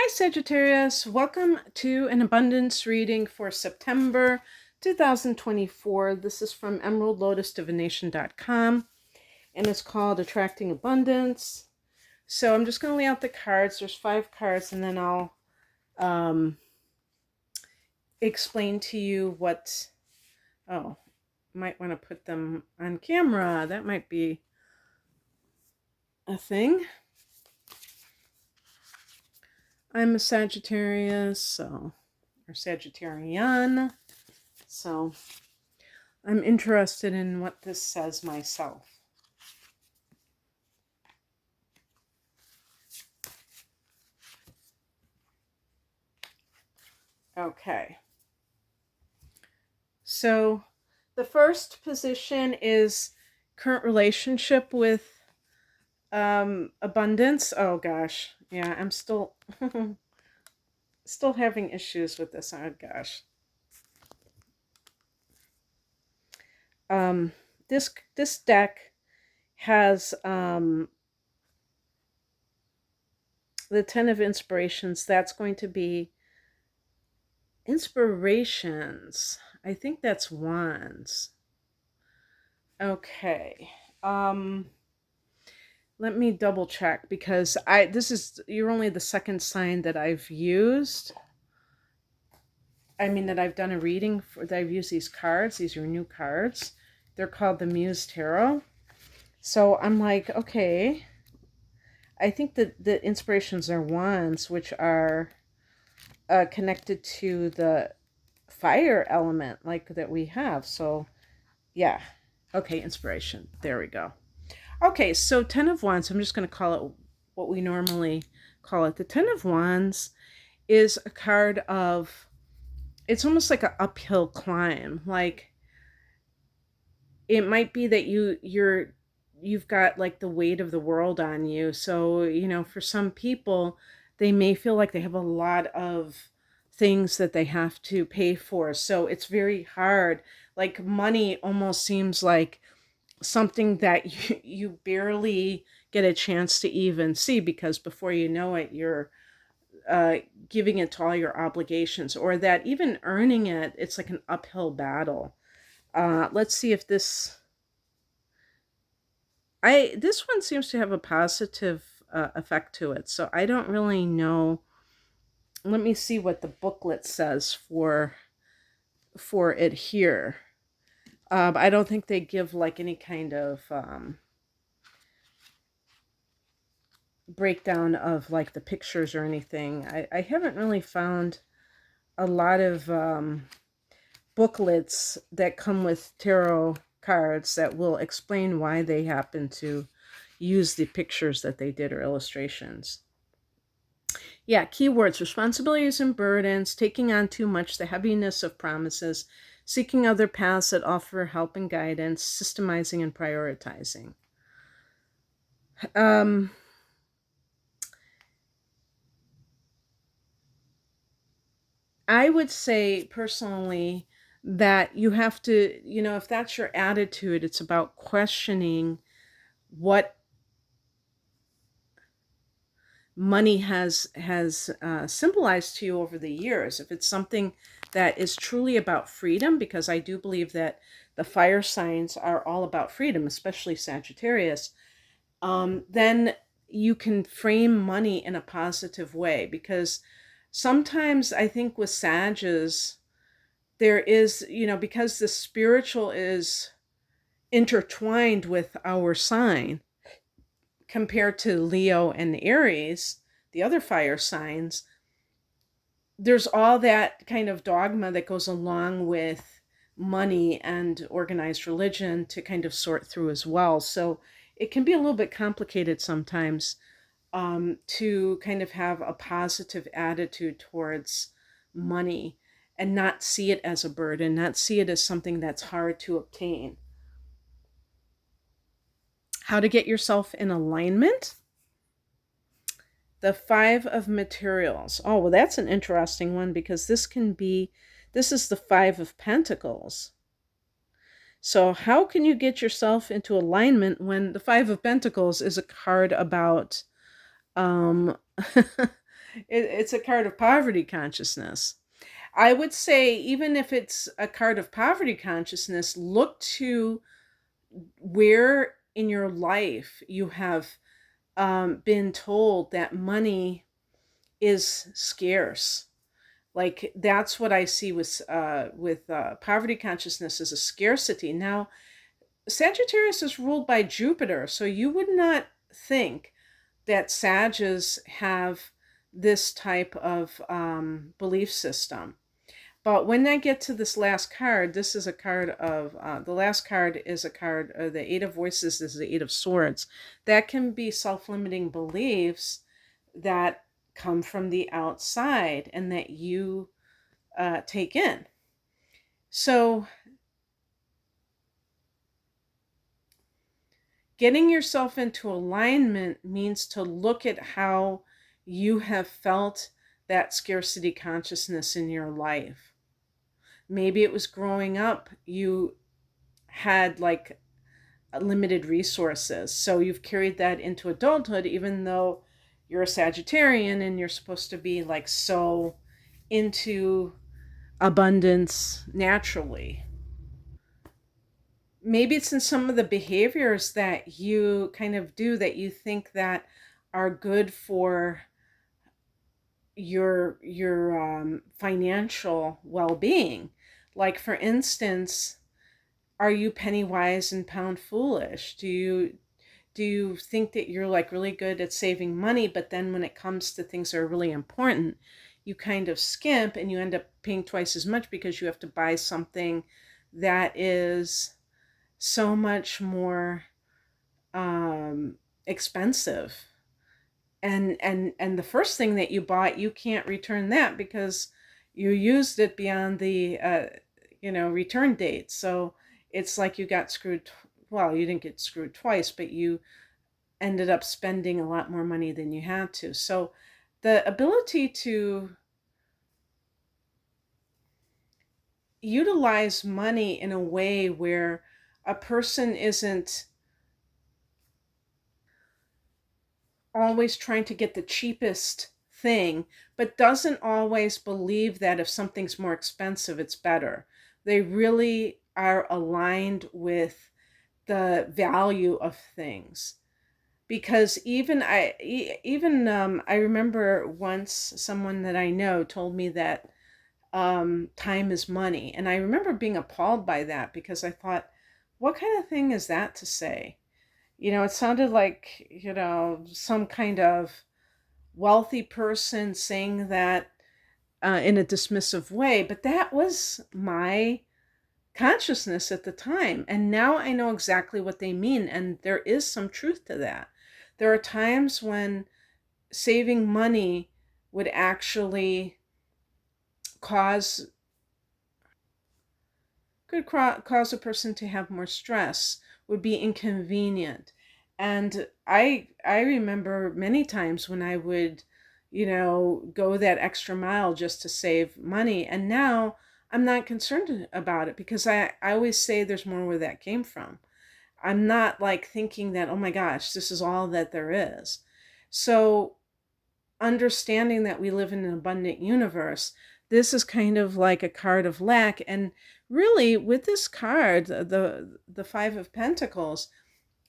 Hi, Sagittarius. Welcome to an abundance reading for September 2024. This is from emeraldlotusdivination.com and it's called Attracting Abundance. So I'm just going to lay out the cards. There's 5 cards, and then I'll explain to you what. Oh, might want to put them on camera. That might be a thing. I'm a Sagittarius, or Sagittarian, so I'm interested in what this says myself. Okay. So the first position is current relationship with abundance. Oh gosh. Yeah, I'm still still having issues with this. Oh gosh. This deck has the 10 of inspirations. That's going to be inspirations. I think that's wands. Okay. Let me double check, because you're only the second sign that I've used. I mean, that I've done a reading for, that I've used these cards. These are new cards. They're called the Muse Tarot. So I'm like, okay. I think that the inspirations are wands, which are connected to the fire element, like that we have. So yeah. Okay, inspiration. There we go. Okay, so 10 of Wands, I'm just going to call it what we normally call it. The 10 of Wands is a card of, it's almost like an uphill climb. Like, it might be that you've got like the weight of the world on you. So, for some people, they may feel like they have a lot of things that they have to pay for. So it's very hard. Like, money almost seems like something that you barely get a chance to even see, because before you know it, you're giving it to all your obligations, or that even earning it, it's like an uphill battle. Let's see if this one seems to have a positive effect to it, so I don't really know. Let me see what the booklet says for it here. I don't think they give like any kind of breakdown of like the pictures or anything. I haven't really found a lot of booklets that come with tarot cards that will explain why they happen to use the pictures that they did, or illustrations. Yeah, keywords: responsibilities and burdens, taking on too much, the heaviness of promises, seeking other paths that offer help and guidance, systemizing and prioritizing. I would say personally that you have to, if that's your attitude, it's about questioning what money has symbolized to you over the years. If it's something that is truly about freedom, because I do believe that the fire signs are all about freedom, especially Sagittarius, then you can frame money in a positive way. Because sometimes I think with Sages, there is, because the spiritual is intertwined with our sign, compared to Leo and Aries, the other fire signs, there's all that kind of dogma that goes along with money and organized religion to kind of sort through as well. So it can be a little bit complicated sometimes to kind of have a positive attitude towards money and not see it as a burden, not see it as something that's hard to obtain. How to get yourself in alignment? The 5 of materials. Oh, well, that's an interesting one, because this is the 5 of pentacles. So how can you get yourself into alignment when the 5 of pentacles is a card about It's a card of poverty consciousness. I would say, even if it's a card of poverty consciousness, look to where in your life you have been told that money is scarce. Like, that's what I see with poverty consciousness, as a scarcity. Now, Sagittarius is ruled by Jupiter, so you would not think that Sages have this type of belief system. But when I get to this last card, this is a card of, the last card is a card, the Eight of Voices is the Eight of Swords. That can be self-limiting beliefs that come from the outside and that you take in. So getting yourself into alignment means to look at how you have felt that scarcity consciousness in your life. Maybe it was growing up, you had like limited resources. So you've carried that into adulthood, even though you're a Sagittarian and you're supposed to be like so into abundance naturally. Maybe it's in some of the behaviors that you kind of do that you think that are good for your financial well-being. Like, for instance, are you penny wise and pound foolish? Do you think that you're like really good at saving money, but then when it comes to things that are really important, you kind of skimp and you end up paying twice as much because you have to buy something that is so much more expensive, and the first thing that you bought, you can't return that because you used it beyond the return date. So it's like you got screwed. Well, you didn't get screwed twice, but you ended up spending a lot more money than you had to. So the ability to utilize money in a way where a person isn't always trying to get the cheapest thing, but doesn't always believe that if something's more expensive, it's better. They really are aligned with the value of things. Because I remember once someone that I know told me that time is money, and I remember being appalled by that because I thought, what kind of thing is that to say? It sounded like, some kind of wealthy person saying that in a dismissive way, but that was my consciousness at the time. And now I know exactly what they mean, and there is some truth to that. There are times when saving money would actually cause cause a person to have more stress, would be inconvenient. And I remember many times when I would, go that extra mile just to save money. And now I'm not concerned about it because I always say there's more where that came from. I'm not like thinking that, oh my gosh, this is all that there is. So understanding that we live in an abundant universe, this is kind of like a card of lack. And really, with this card, the Five of Pentacles,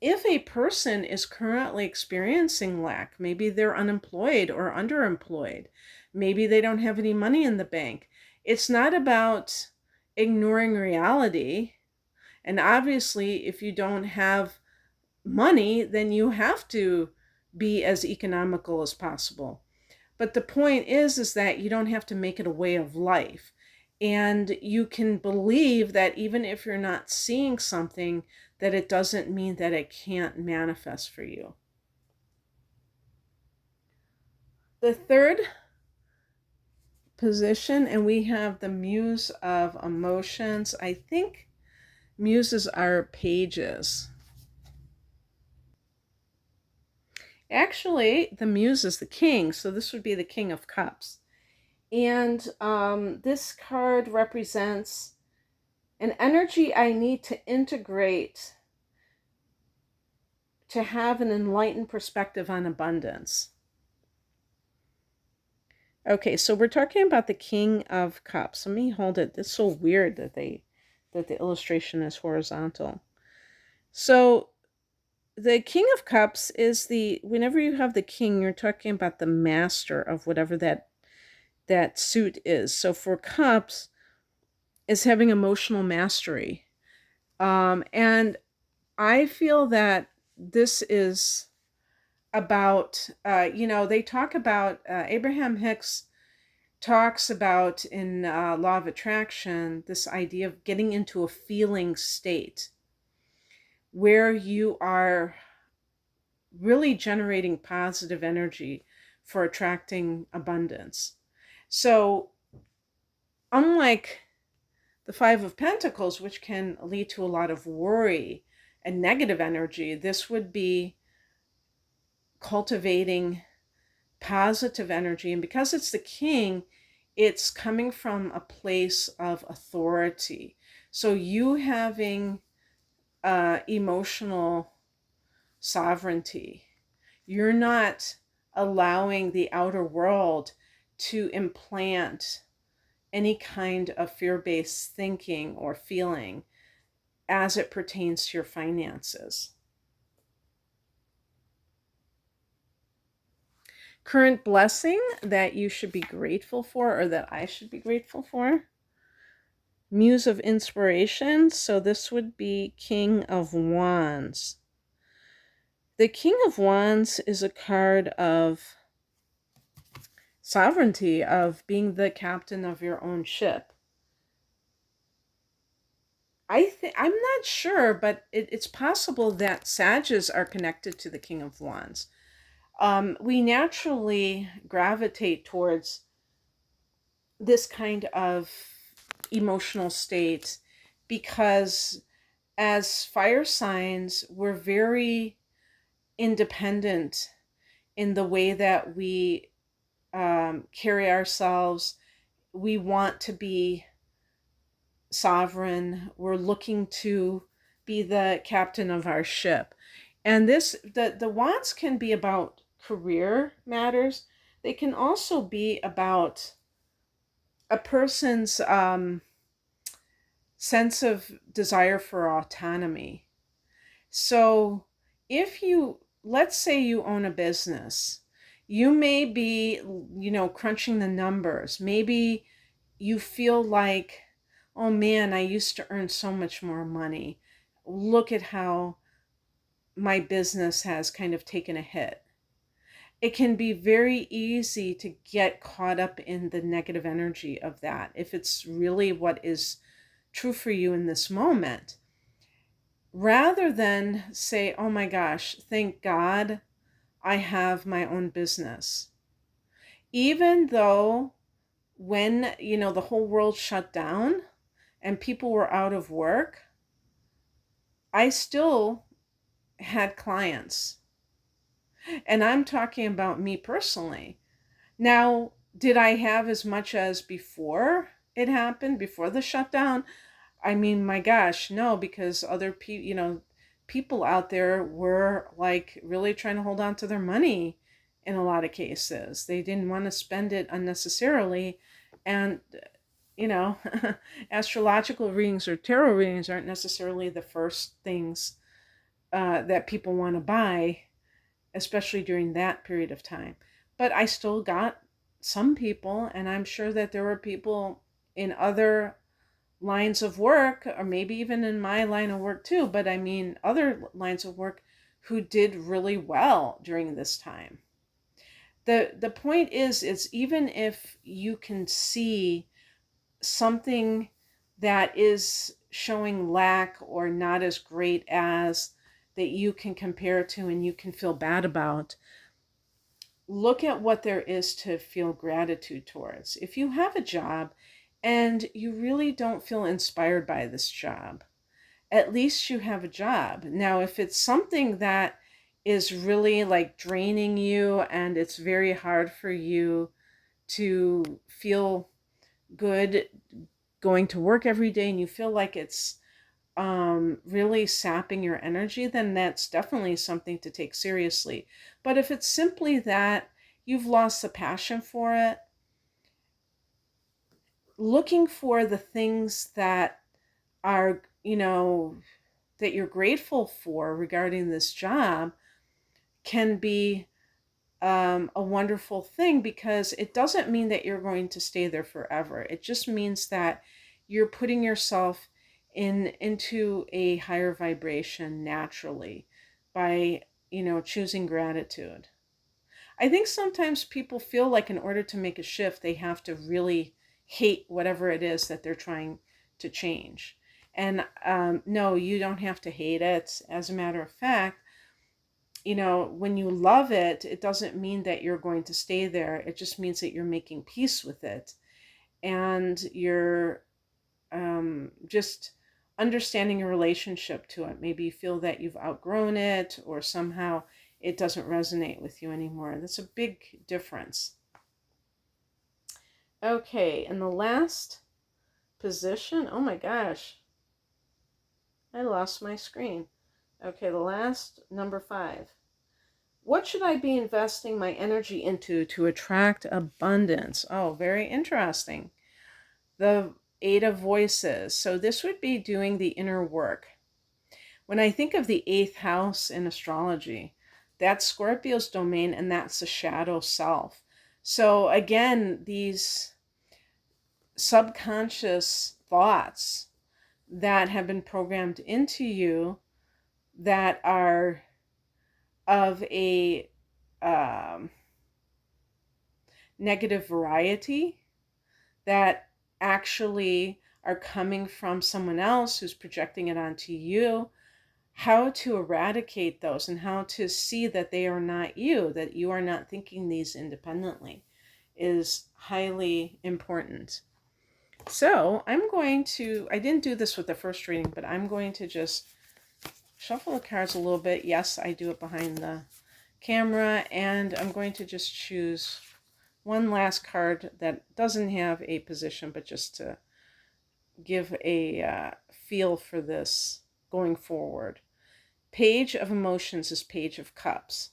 if a person is currently experiencing lack, maybe they're unemployed or underemployed, maybe they don't have any money in the bank, it's not about ignoring reality. And obviously, if you don't have money, then you have to be as economical as possible. But the point is that you don't have to make it a way of life. And you can believe that even if you're not seeing something, that it doesn't mean that it can't manifest for you. The third position, and we have the Muse of Emotions. I think muses are pages. Actually, the Muse is the king, so this would be the King of Cups. And this card represents an energy I need to integrate to have an enlightened perspective on abundance. Okay, so we're talking about the King of Cups. Let me hold it. It's so weird that the illustration is horizontal. So the King of Cups is whenever you have the king, you're talking about the master of whatever that suit is. So for cups is having emotional mastery. And I feel that this is about, they talk about, Abraham Hicks talks about in Law of Attraction, this idea of getting into a feeling state where you are really generating positive energy for attracting abundance. So, unlike the Five of Pentacles, which can lead to a lot of worry and negative energy, this would be cultivating positive energy. And because it's the king, it's coming from a place of authority. So you having emotional sovereignty, you're not allowing the outer world to implant any kind of fear-based thinking or feeling as it pertains to your finances. Current blessing that you should be grateful for, or that I should be grateful for. Muse of inspiration. So this would be King of Wands. The King of Wands is a card of sovereignty, of being the captain of your own ship. I'm not sure, but it's possible that Sages are connected to the King of Wands. We naturally gravitate towards this kind of emotional state because as fire signs, we're very independent in the way that we carry ourselves. We want to be sovereign. We're looking to be the captain of our ship. And the wands can be about career matters. They can also be about a person's sense of desire for autonomy. So if let's say you own a business, you may be, crunching the numbers. Maybe you feel like, oh man, I used to earn so much more money. Look at how my business has kind of taken a hit. It can be very easy to get caught up in the negative energy of that if it's really what is true for you in this moment. Rather than say, oh my gosh, thank God I have my own business. Even though when, the whole world shut down and people were out of work, I still had clients. And I'm talking about me personally. Now, did I have as much as before it happened, before the shutdown? I mean, my gosh, no, because other people, people out there were like really trying to hold on to their money in a lot of cases. They didn't want to spend it unnecessarily. And, you know, astrological readings or tarot readings aren't necessarily the first things that people want to buy, especially during that period of time. But I still got some people, and I'm sure that there were people in other lines of work, or maybe even in my line of work too, but I mean other lines of work who did really well during this time. The point is even if you can see something that is showing lack or not as great as that you can compare to and you can feel bad about, look at what there is to feel gratitude towards. If you have a job and you really don't feel inspired by this job, at least you have a job. Now, if it's something that is really like draining you and it's very hard for you to feel good going to work every day and you feel like it's really sapping your energy, then that's definitely something to take seriously. But if it's simply that you've lost the passion for it, looking for the things that are, that you're grateful for regarding this job can be a wonderful thing, because it doesn't mean that you're going to stay there forever. It just means that you're putting yourself into a higher vibration naturally by, choosing gratitude. I think sometimes people feel like in order to make a shift, they have to really hate whatever it is that they're trying to change. And no, you don't have to hate it. As a matter of fact, when you love it, it doesn't mean that you're going to stay there. It just means that you're making peace with it. And you're just understanding your relationship to it. Maybe you feel that you've outgrown it, or somehow it doesn't resonate with you anymore. That's a big difference. Okay, and the last position, oh my gosh, I lost my screen. Okay, the last, number 5. What should I be investing my energy into to attract abundance? Oh, very interesting. The 8 of Voices. So this would be doing the inner work. When I think of the 8th house in astrology, that's Scorpio's domain, and that's the shadow self. So again, these subconscious thoughts that have been programmed into you that are of a negative variety, that actually are coming from someone else who's projecting it onto you, how to eradicate those and how to see that they are not you, that you are not thinking these independently, is highly important. So I didn't do this with the first reading, but I'm going to just shuffle the cards a little bit. Yes, I do it behind the camera, and I'm going to just choose one last card that doesn't have a position, but just to give a feel for this going forward. Page of Emotions is Page of Cups.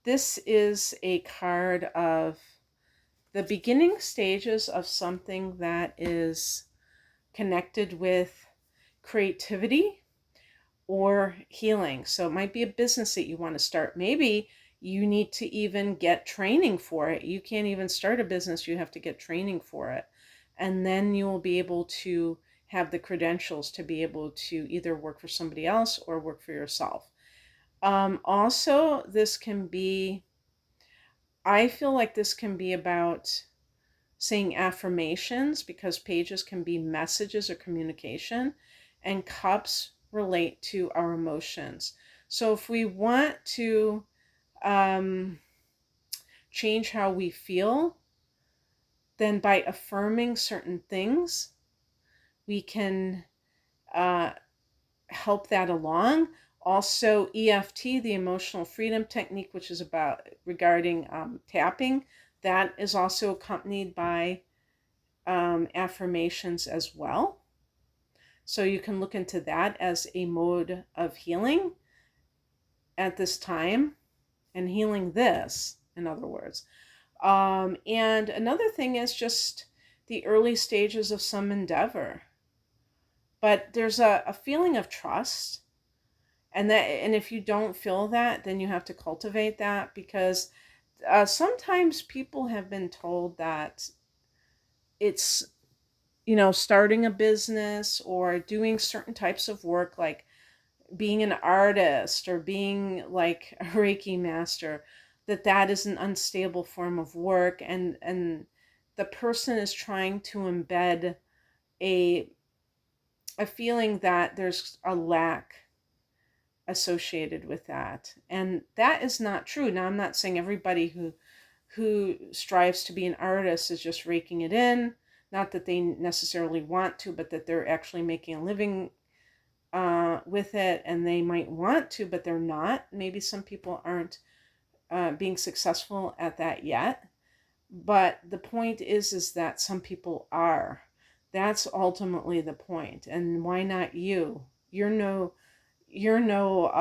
This is a card of the beginning stages of something that is connected with creativity or healing. So it might be a business that you want to start. Maybe you need to even get training for it. You can't even start a business, you have to get training for it. And then you will be able to have the credentials to be able to either work for somebody else or work for yourself. Also, I feel like this can be about saying affirmations, because pages can be messages or communication, and cups relate to our emotions. So if we want to change how we feel, then by affirming certain things, we can help that along. Also, EFT, the emotional freedom technique, which is about regarding tapping, that is also accompanied by affirmations as well. So you can look into that as a mode of healing at this time, and healing this, in other words. And another thing is just the early stages of some endeavor. But there's a feeling of trust. And if you don't feel that, then you have to cultivate that, because sometimes people have been told that it's, starting a business or doing certain types of work, like being an artist or being like a Reiki master, that is an unstable form of work, and the person is trying to embed a feeling that there's a lack associated with that, and that is not true. Now, I'm not saying everybody who strives to be an artist is just raking it in, not that they necessarily want to, but that they're actually making a living with it, and they might want to, but they're not. Maybe some people aren't being successful at that yet, but the point is that some people are. That's ultimately the point. And why not you? You're no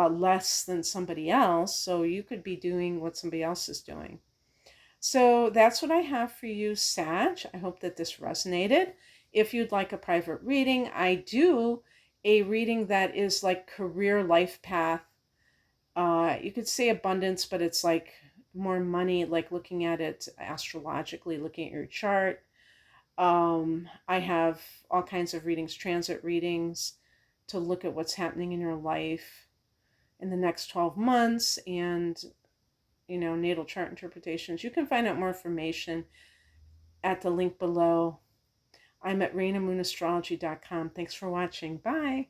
less than somebody else, so you could be doing what somebody else is doing. So that's what I have for you, Sag. I hope that this resonated. If you'd like a private reading, I do a reading that is like career life path. You could say abundance, but it's like more money, like looking at it astrologically, looking at your chart. I have all kinds of readings, transit readings, to look at what's happening in your life in the next 12 months, and natal chart interpretations. You can find out more information at the link below. I'm at rainamoonastrology.com. Thanks for watching. Bye.